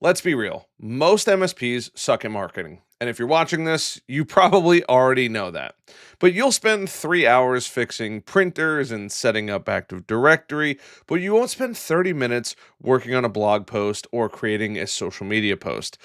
Let's be real. Most MSPs suck at marketing. And if you're watching this, you probably already know that. But you'll spend 3 hours fixing printers and setting up Active Directory, but you won't spend 30 minutes working on a blog post or creating a social media post.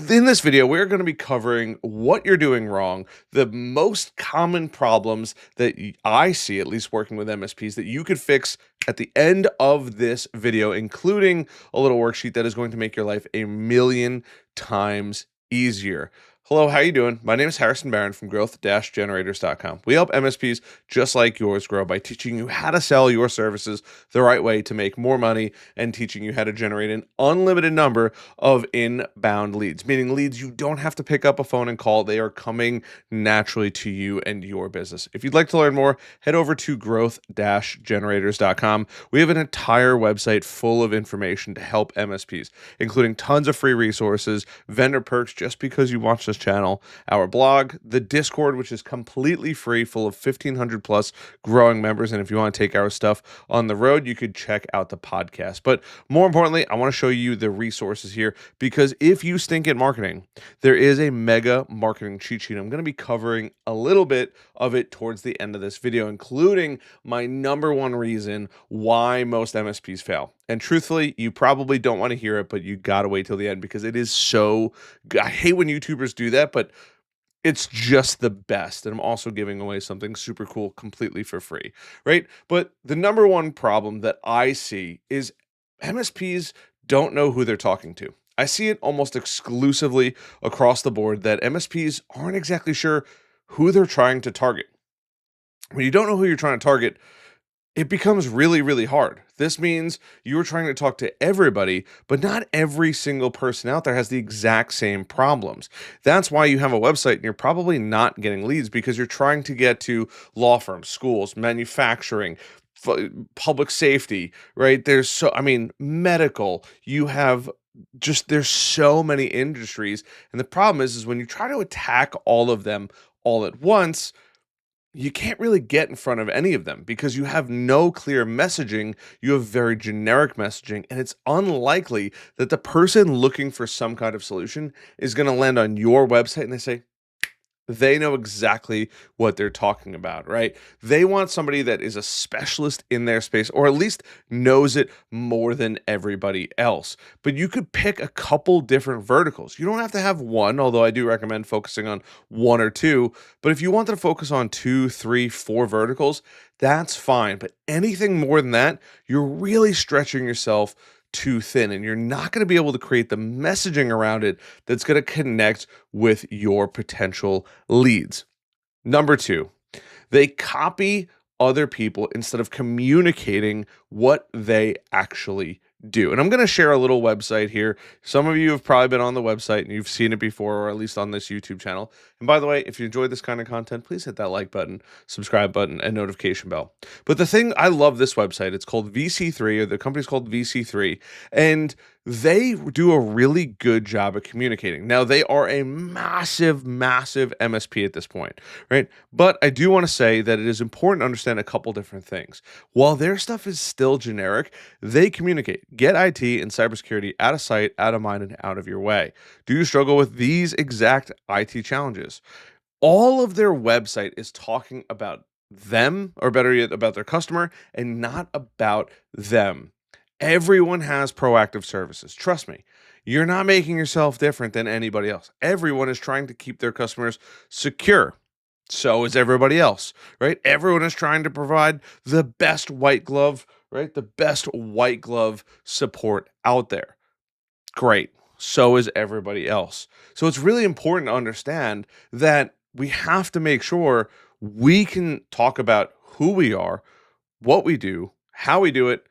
In this video, we're going to be covering what you're doing wrong, the most common problems that I see, at least working with MSPs, that you could fix at the end of this video, including a little worksheet that is going to make your life a million times easier. Hello, how you doing? My name is Harrison Barron from growth-generators.com. We help MSPs just like yours grow by teaching you how to sell your services the right way to make more money and teaching you how to generate an unlimited number of inbound leads, meaning leads you don't have to pick up a phone and call. They are coming naturally to you and your business. If you'd like to learn more, head over to growth-generators.com. We have an entire website full of information to help MSPs, including tons of free resources, vendor perks just because you watch this channel, our blog, the Discord, which is completely free, full of 1,500 plus growing members. And if you want to take our stuff on the road, you could check out the podcast. But more importantly, I want to show you the resources here, because if you stink at marketing, there is a mega marketing cheat sheet. I'm going to be covering a little bit of it towards the end of this video, including my number one reason why most MSPs fail. And truthfully, you probably don't want to hear it, but you got to wait till the end because it is so good. I hate when YouTubers do that, but it's just the best. And I'm also giving away something super cool completely for free, right? But the number one problem that I see is MSPs don't know who they're talking to. I see it almost exclusively across the board that MSPs aren't exactly sure who they're trying to target. When you don't know who you're trying to target, it becomes really, really hard. This means you're trying to talk to everybody, but not every single person out there has the exact same problems. That's why you have a website and you're probably not getting leads, because you're trying to get to law firms, schools, manufacturing, public safety, right? Medical. You have there's so many industries. And the problem is when you try to attack all of them all at once, you can't really get in front of any of them because you have no clear messaging. You have very generic messaging, and it's unlikely that the person looking for some kind of solution is going to land on your website and they know exactly what they're talking about, right? They want somebody that is a specialist in their space, or at least knows it more than everybody else. But you could pick a couple different verticals. You don't have to have one, although I do recommend focusing on one or two. But if you wanted to focus on 2, 3, 4 verticals, that's fine. But anything more than that, you're really stretching yourself too thin, and you're not going to be able to create the messaging around it that's going to connect with your potential leads. Number 2, they copy other people instead of communicating what they actually do. And I'm going to share a little website here. Some of you have probably been on the website and you've seen it before, or at least on this YouTube channel. And by the way, if you enjoyed this kind of content, please hit that like button, subscribe button, and notification bell. But the thing, I love this website. It's called VC3, or the company's called VC3, and they do a really good job of communicating. Now, they are a massive, massive MSP at this point, right? But I do want to say that it is important to understand a couple different things. While their stuff is still generic, they communicate. Get IT and cybersecurity out of sight, out of mind, and out of your way. Do you struggle with these exact IT challenges? All of their website is talking about them, or better yet, about their customer, and not about them. Everyone has proactive services. Trust me, you're not making yourself different than anybody else. Everyone is trying to keep their customers secure. So is everybody else, right? Everyone is trying to provide the best white glove, right? The best white glove support out there. Great. So is everybody else. So it's really important to understand that we have to make sure we can talk about who we are, what we do, how we do it,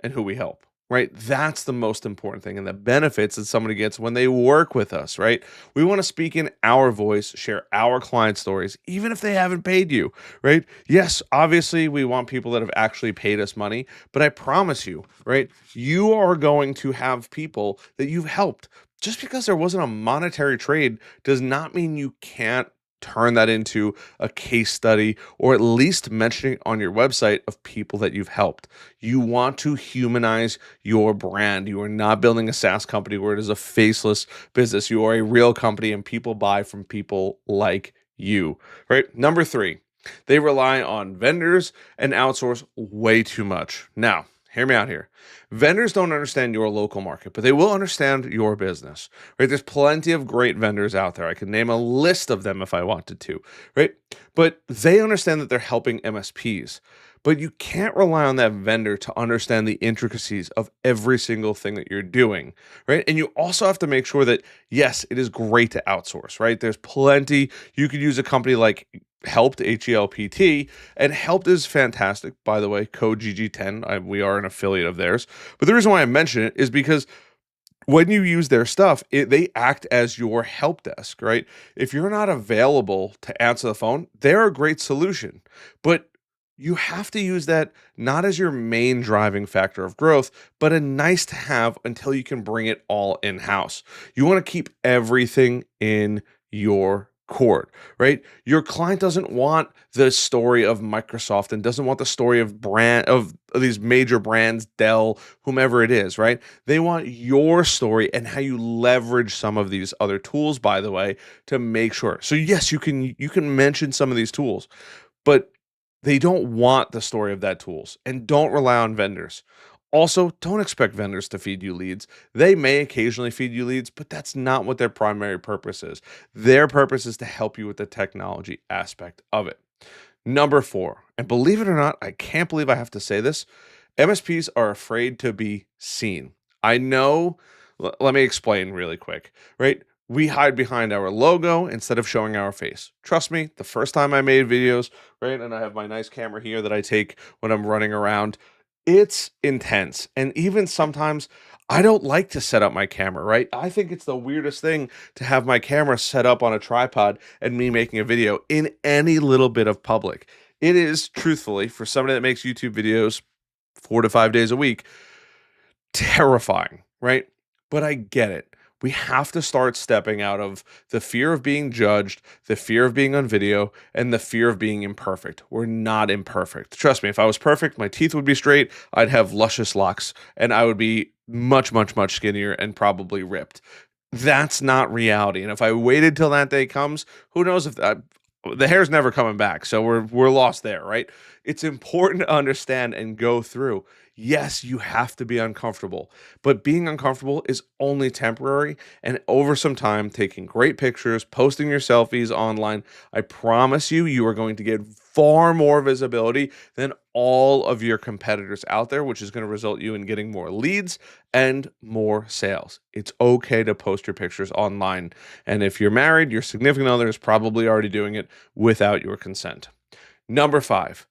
and who we help, right? That's the most important thing, and the benefits that somebody gets when they work with us, right? We want to speak in our voice, share our client stories, even if they haven't paid you, right? Yes, obviously we want people that have actually paid us money, but I promise you, right? You are going to have people that you've helped. Just because there wasn't a monetary trade does not mean you can't turn that into a case study or at least mentioning on your website of people that you've helped. You want to humanize your brand. You are not building a SaaS company where it is a faceless business. You are a real company and people buy from people like you, right? Number three, they rely on vendors and outsource way too much. Now, hear me out here. Vendors don't understand your local market, but they will understand your business, right? There's plenty of great vendors out there. I can name a list of them if I wanted to, right? But they understand that they're helping MSPs. But you can't rely on that vendor to understand the intricacies of every single thing that you're doing, right? And you also have to make sure that, yes, it is great to outsource, right? There's plenty. You could use a company like Helped, HELPT, and Helped is fantastic, by the way, code GG10. We are an affiliate of theirs. But the reason why I mention it is because when you use their stuff, they act as your help desk, right? If you're not available to answer the phone, they're a great solution. But you have to use that not as your main driving factor of growth, but a nice to have until you can bring it all in house. You want to keep everything in your court, right? Your client doesn't want the story of Microsoft and doesn't want the story of brand of these major brands, Dell, whomever it is, right? They want your story and how you leverage some of these other tools, by the way, to make sure. So yes, you can mention some of these tools, but they don't want the story of that tools and don't rely on vendors. Also, don't expect vendors to feed you leads. They may occasionally feed you leads, but that's not what their primary purpose is. Their purpose is to help you with the technology aspect of it. Number four, and believe it or not, I can't believe I have to say this, MSPs are afraid to be seen. I know, let me explain really quick, right? We hide behind our logo instead of showing our face. Trust me, the first time I made videos, right, and I have my nice camera here that I take when I'm running around, it's intense. And even sometimes I don't like to set up my camera, right? I think it's the weirdest thing to have my camera set up on a tripod and me making a video in any little bit of public. It is, truthfully, for somebody that makes YouTube videos 4 to 5 days a week, terrifying, right? But I get it. We have to start stepping out of the fear of being judged, the fear of being on video, and the fear of being imperfect. We're not imperfect. Trust me, if I was perfect, my teeth would be straight, I'd have luscious locks, and I would be much, much, much skinnier and probably ripped. That's not reality. And if I waited till that day comes, who knows if the hair's never coming back. So we're lost there, right? It's important to understand and go through. Yes, you have to be uncomfortable, but being uncomfortable is only temporary. And over some time, taking great pictures, posting your selfies online, I promise you, you are going to get far more visibility than all of your competitors out there, which is going to result you in getting more leads and more sales. It's okay to post your pictures online. And if you're married, your significant other is probably already doing it without your consent. Number five,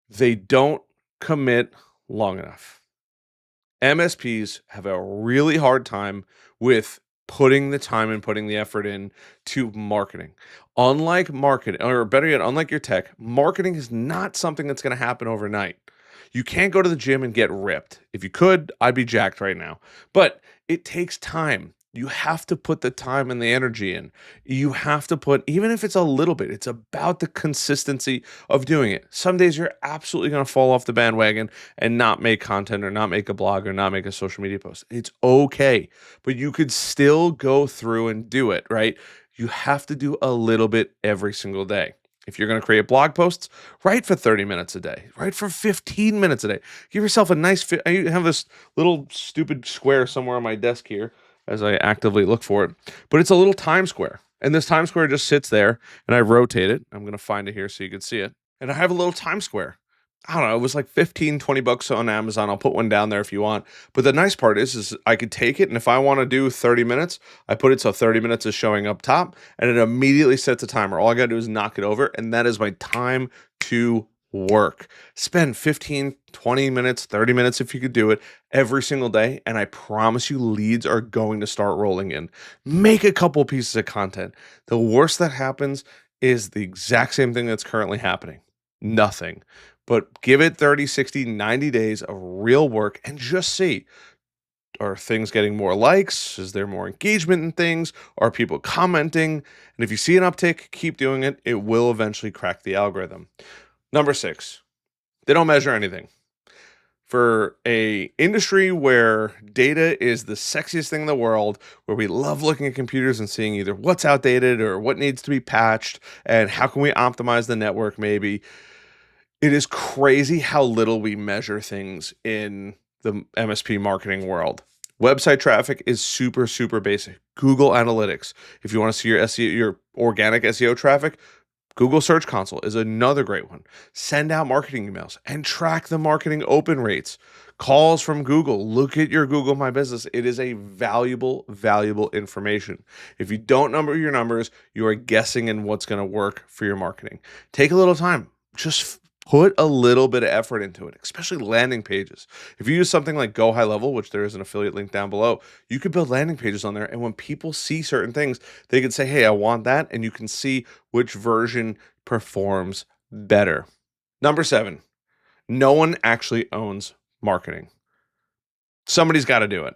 they don't commit long enough. MSPs have a really hard time with putting the time and putting the effort in to marketing. Unlike marketing, or better yet, unlike your tech, marketing is not something that's going to happen overnight. You can't go to the gym and get ripped. If you could, I'd be jacked right now. But it takes time. You have to put the time and the energy in. You have to put, even if it's a little bit, it's about the consistency of doing it. Some days you're absolutely going to fall off the bandwagon and not make content or not make a blog or not make a social media post. It's okay, but you could still go through and do it, right? You have to do a little bit every single day. If you're going to create blog posts, write for 30 minutes a day, write for 15 minutes a day. Give yourself a nice fit. I have this little stupid square somewhere on my desk here as I actively look for it, but it's a little time square. And this time square just sits there and I rotate it. I'm going to find it here so you can see it. And I have a little time square. I don't know, it was like 15, 20 bucks on Amazon. I'll put one down there if you want. But the nice part is I could take it, and if I want to do 30 minutes, I put it so 30 minutes is showing up top, and it immediately sets a timer. All I got to do is knock it over, and that is my time to work. Spend 15, 20 minutes, 30 minutes if you could do it every single day, and I promise you leads are going to start rolling in. Make a couple pieces of content. The worst that happens is the exact same thing that's currently happening. Nothing. But give it 30, 60, 90 days of real work and just see. Are things getting more likes? Is there more engagement in things? Are people commenting? And if you see an uptick, keep doing it. It will eventually crack the algorithm. Number 6, they don't measure anything. For a industry where data is the sexiest thing in the world, where we love looking at computers and seeing either what's outdated or what needs to be patched and how can we optimize the network maybe, it is crazy how little we measure things in the MSP marketing world. Website traffic is super, super basic. Google Analytics. If you want to see your SEO, your organic SEO traffic, Google Search Console is another great one. Send out marketing emails and track the marketing open rates. Calls from Google. Look at your Google My Business. It is a valuable, valuable information. If you don't number your numbers, you are guessing in what's going to work for your marketing. Take a little time. Just put a little bit of effort into it, especially landing pages. If you use something like Go High Level, which there is an affiliate link down below, you could build landing pages on there. And when people see certain things, they can say, hey, I want that. And you can see which version performs better. Number 7, no one actually owns marketing. Somebody's got to do it.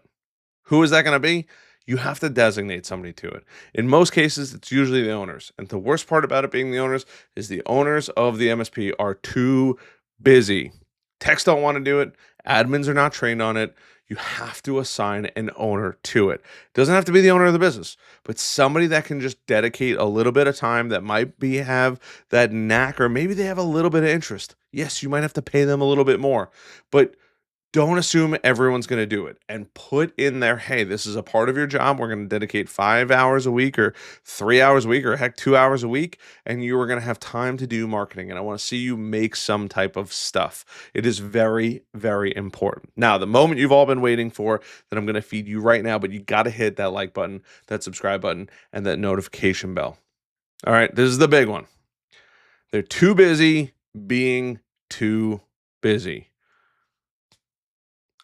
Who is that going to be? You have to designate somebody to it. In most cases, it's usually the owners. And the worst part about it being the owners is the owners of the MSP are too busy. Techs don't want to do it. Admins are not trained on it. You have to assign an owner to it. It doesn't have to be the owner of the business, but somebody that can just dedicate a little bit of time, that might be have that knack, or maybe they have a little bit of interest. Yes, you might have to pay them a little bit more, but don't assume everyone's going to do it, and put in there, hey, this is a part of your job. We're going to dedicate 5 hours a week or 3 hours a week or heck 2 hours a week. And you are going to have time to do marketing. And I want to see you make some type of stuff. It is very, very important. Now, the moment you've all been waiting for that I'm going to feed you right now, but you got to hit that like button, that subscribe button, and that notification bell. All right. This is the big one. They're too busy being too busy.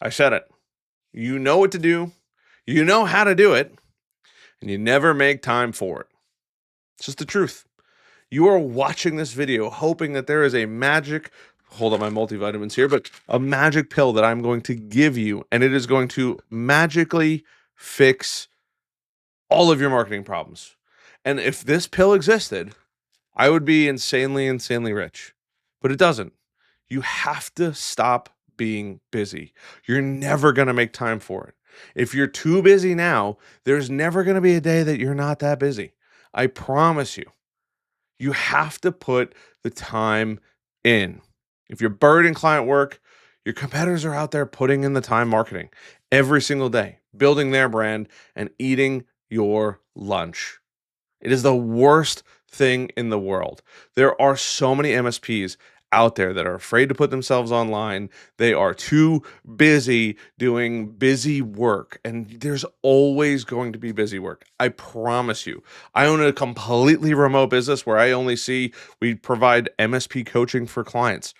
I said it. You know what to do. You know how to do it. And you never make time for it. It's just the truth. You are watching this video hoping that there is a magic, hold on my multivitamins here, but a magic pill that I'm going to give you, and it is going to magically fix all of your marketing problems. And if this pill existed, I would be insanely, insanely rich. But it doesn't. You have to stop being busy. You're never going to make time for it. If you're too busy now, there's never going to be a day that you're not that busy. I promise you. You have to put the time in. If you're buried in client work, your competitors are out there putting in the time marketing every single day, building their brand and eating your lunch. It is the worst thing in the world. There are so many MSPs out there that are afraid to put themselves online. They are too busy doing busy work, and there's always going to be busy work. I promise you. I own a completely remote business where we provide MSP coaching for clients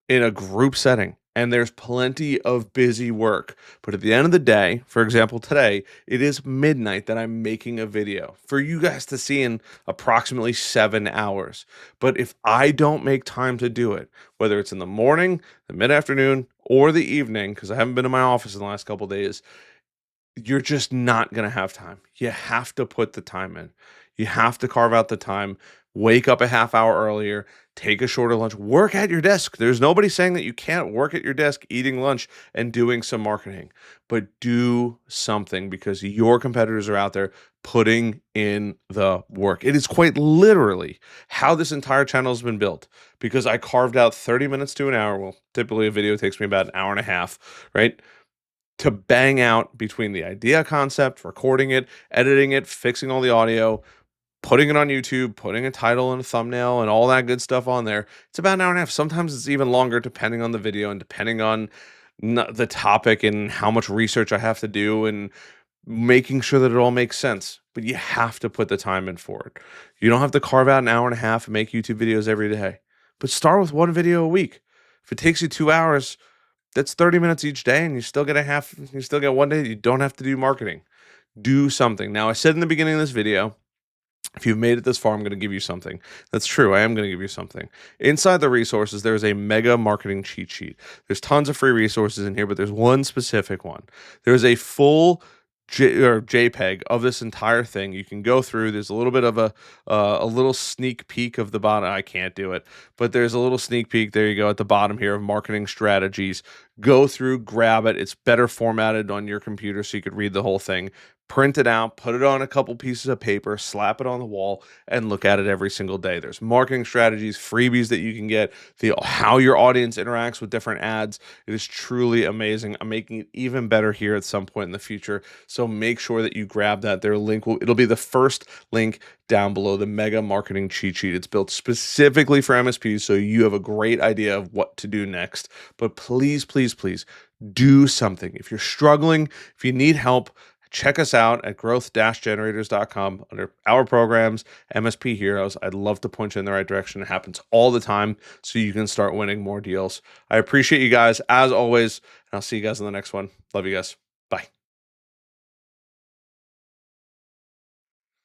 in a group setting, and there's plenty of busy work. But at the end of the day, for example, today, it is midnight that I'm making a video for you guys to see in approximately 7 hours. But if I don't make time to do it, whether it's in the morning, the mid-afternoon, or the evening, because I haven't been in my office in the last couple of days, you're just not going to have time. You have to put the time in. You have to carve out the time, wake up a half hour earlier, take a shorter lunch, work at your desk. There's nobody saying that you can't work at your desk eating lunch and doing some marketing, but do something, because your competitors are out there putting in the work. It is quite literally how this entire channel has been built, because I carved out 30 minutes to an hour. Well, typically a video takes me about an hour and a half, right? To bang out between the idea concept, recording it, editing it, fixing all the audio, putting it on YouTube, putting a title and a thumbnail and all that good stuff on there. It's about an hour and a half. Sometimes it's even longer depending on the video and depending on the topic and how much research I have to do and making sure that it all makes sense. But you have to put the time in for it. You don't have to carve out an hour and a half and make YouTube videos every day. But start with one video a week. If it takes you 2 hours, that's 30 minutes each day, and you still get one day that you don't have to do marketing. Do something. Now, I said in the beginning of this video, If you've made it this far, I'm going to give you something. That's true. I am going to give you something. Inside the resources, there's a mega marketing cheat sheet. There's tons of free resources in here, but there's one specific one. There's a full JPEG of this entire thing. You can go through. There's a little bit of a little sneak peek of the bottom. I can't do it, but there's a little sneak peek. There you go at the bottom here of marketing strategies. Go through, grab it. It's better formatted on your computer so you could read the whole thing. Print it out, put it on a couple pieces of paper, slap it on the wall, and look at it every single day. There's marketing strategies, freebies that you can get, how your audience interacts with different ads. It is truly amazing. I'm making it even better here at some point in the future. So make sure that you grab that. It'll be the first link down below, the mega marketing cheat sheet. It's built specifically for MSPs, so you have a great idea of what to do next. But please, please, please do something. If you're struggling, if you need help, check us out at growth-generators.com under our programs, MSP Heroes. I'd love to point you in the right direction. It happens all the time, so you can start winning more deals. I appreciate you guys as always, and I'll see you guys in the next one. Love you guys.